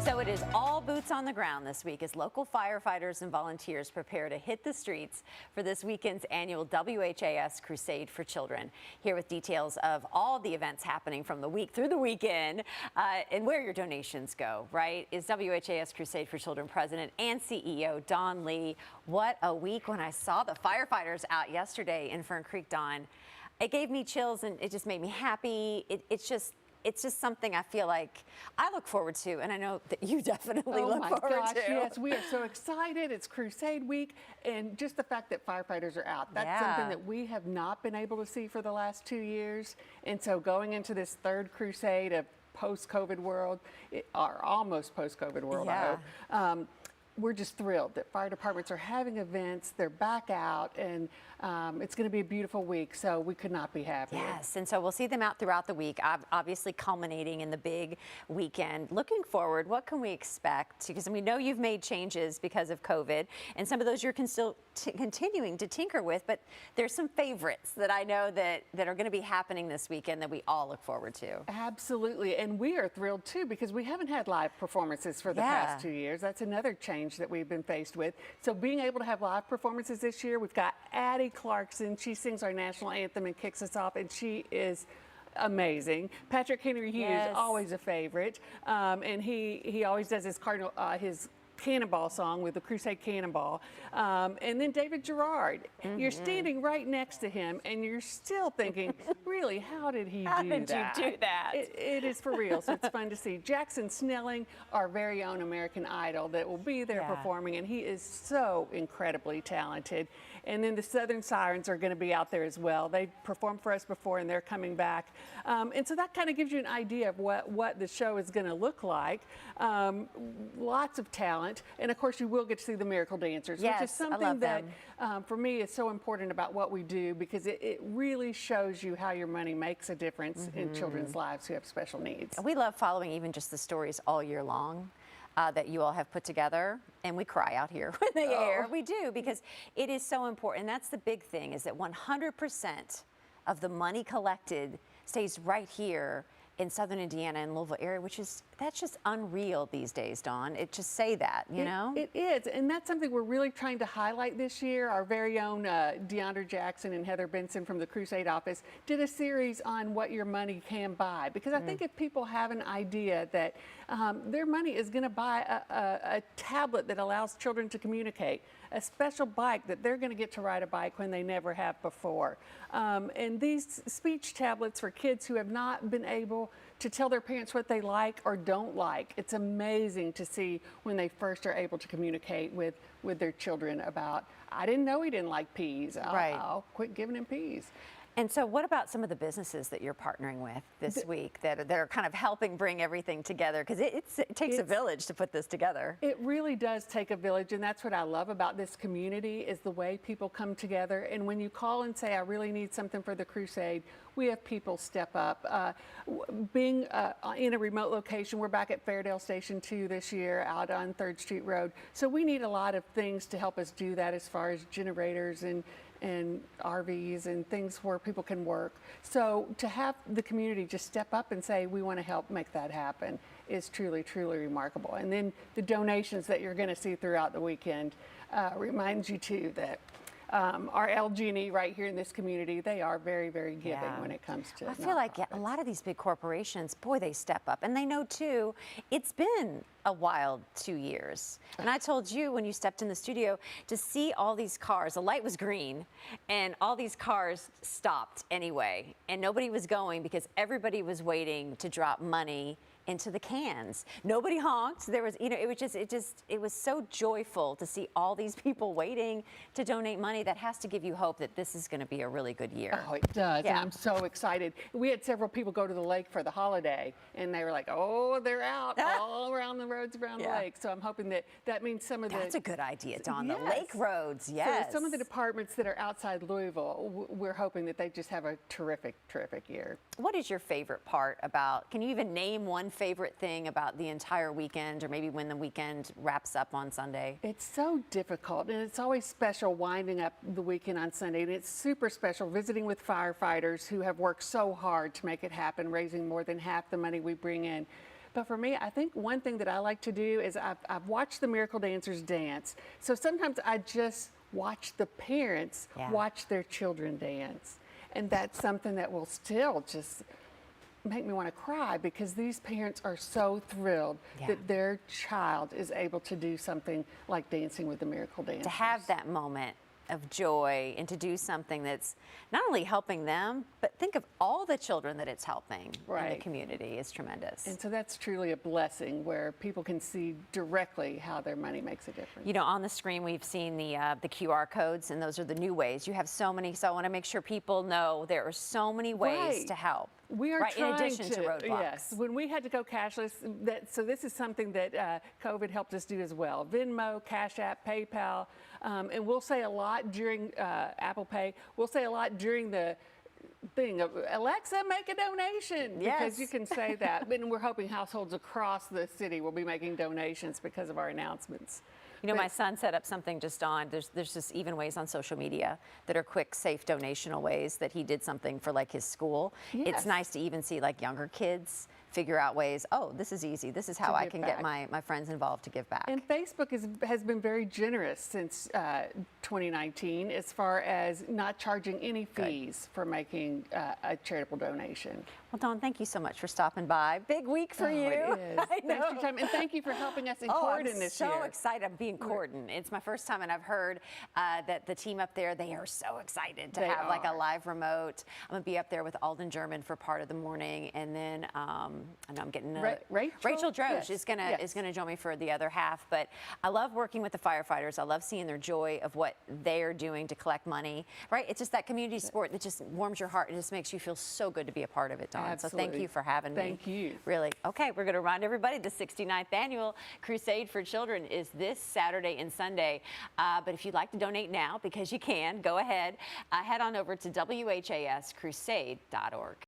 So it is all boots on the ground this week as local firefighters and volunteers prepare to hit the streets for this weekend's annual WHAS Crusade for Children. Here with details of all the events happening from the week through the weekend and where your donations go, right, is WHAS Crusade for Children President and CEO Dawn Lee. What a week. When I saw the firefighters out yesterday in Fern Creek, Dawn, it gave me chills and it just made me happy. It's just something I feel like I look forward to, and I know that you definitely look forward to. Oh my gosh, yes, we are so excited. It's Crusade Week, and just the fact that firefighters are out, that's something that we have not been able to see for the last 2 years. And so going into this third crusade of post-COVID world, or almost post-COVID world, I hope, we're just thrilled that fire departments are having events, they're back out, and it's going to be a beautiful week, so we could not be happier. Yes, and so we'll see them out throughout the week, obviously culminating in the big weekend. Looking forward, what can we expect? Because we know you've made changes because of COVID, and some of those you're still continuing to tinker with, but there's some favorites that I know that are going to be happening this weekend that we all look forward to. Absolutely, and we are thrilled too because we haven't had live performances for the past 2 years. That's another change that we've been faced with. So being able to have live performances this year, we've got Addie Clarkson. She sings our national anthem and kicks us off, and she is amazing. Patrick Henry Hughes, always a favorite, and he always does his Cannonball song with the Crusade Cannonball. And then David Gerard, you're standing right next to him and you're still thinking, really, how did he do that? How did you do that? It is for real, so it's fun to see. Jackson Snelling, our very own American Idol that will be there performing, and he is so incredibly talented. And then the Southern Sirens are going to be out there as well. They performed for us before and they're coming back. And so that kind of gives you an idea of what the show is going to look like. Lots of talent. And of course, you will get to see the Miracle Dancers, which is something that for me is so important about what we do because it really shows you how your money makes a difference in children's lives who have special needs. We love following even just the stories all year long that you all have put together, and we cry out here when they air. We do, because it is so important. And that's the big thing, is that 100% of the money collected stays right here in Southern Indiana and Louisville area, that's just unreal these days, Dawn. Just say that, you know? It is, and that's something we're really trying to highlight this year. Our very own Deandra Jackson and Heather Benson from the Crusade office did a series on what your money can buy, because I think if people have an idea that their money is going to buy a tablet that allows children to communicate, a special bike that they're going to get to ride a bike when they never have before, and these speech tablets for kids who have not been able to tell their parents what they like or don't like. It's amazing to see when they first are able to communicate with their children about, I didn't know he didn't like peas. I'll quit giving him peas. And so what about some of the businesses that you're partnering with this week that are kind of helping bring everything together? Because it takes a village to put this together. It really does take a village, and that's what I love about this community is the way people come together. And when you call and say, I really need something for the crusade, we have people step up. Being in a remote location, we're back at Fairdale Station 2 this year out on 3rd Street Road. So we need a lot of things to help us do that as far as generators and RVs and things where people can work. So to have the community just step up and say, we want to help make that happen is truly, truly remarkable. And then the donations that you're going to see throughout the weekend reminds you too that our LG&E right here in this community, they are very, very giving when it comes to I feel like a lot of these big corporations, boy, they step up. And they know, too, it's been a wild 2 years. And I told you when you stepped in the studio to see all these cars, the light was green, and all these cars stopped anyway. And nobody was going because everybody was waiting to drop money into the cans. Nobody honked. There was, it was so joyful to see all these people waiting to donate money. That has to give you hope that this is going to be a really good year. Oh, it does. And I'm so excited. We had several people go to the lake for the holiday, and they were like, oh, they're out all around the roads around the lake. So I'm hoping that means some of That's a good idea, Dawn. The lake roads, So some of the departments that are outside Louisville, we're hoping that they just have a terrific, terrific year. What is your favorite part about, can you even name one favorite thing about the entire weekend, or maybe when the weekend wraps up on Sunday? It's so difficult, and it's always special winding up the weekend on Sunday, and it's super special visiting with firefighters who have worked so hard to make it happen, raising more than half the money we bring in. But for me, I think one thing that I like to do is I've watched the Miracle Dancers dance. So sometimes I just watch the parents watch their children dance. And that's something that will still just make me want to cry, because these parents are so thrilled that their child is able to do something like Dancing with the Miracle Dancers. To have that moment of joy and to do something that's not only helping them, but think of all the children that it's helping in the community is tremendous. And so that's truly a blessing, where people can see directly how their money makes a difference. You know, on the screen we've seen the QR codes, and those are the new ways. You have so many, so I want to make sure people know there are so many ways to help. We are trying in addition to roadblocks. Yes, when we had to go cashless, so this is something that COVID helped us do as well. Venmo, Cash App, PayPal, and we'll say a lot during Apple Pay. We'll say a lot during the thing of Alexa, make a donation, because you can say that. And we're hoping households across the city will be making donations because of our announcements. You know, my son set up something just on, there's just even ways on social media that are quick, safe, donational ways that he did something for like his school. It's nice to even see like younger kids figure out ways, oh, this is easy. This is how I can get my friends involved to give back. And Facebook has been very generous since 2019 as far as not charging any fees for making a charitable donation. Well, Dawn, thank you so much for stopping by. Big week for you. It is. Thanks for your time. And thank you for helping us in Corden this year. I'm so excited. I'm being Corden. It's my first time, and I've heard that the team up there, they are so excited to have like a live remote. I'm going to be up there with Alden German for part of the morning, and then I know I'm getting Rachel Droge is gonna join me for the other half. But I love working with the firefighters. I love seeing their joy of what they're doing to collect money. Right? It's just that community sport that just warms your heart. It just makes you feel so good to be a part of it, Dawn. Absolutely. So thank you for having me. Thank you. Really. Okay, we're going to remind everybody the 69th annual Crusade for Children is this Saturday and Sunday. But if you'd like to donate now, because you can, go ahead. Head on over to WHAS Crusade.org.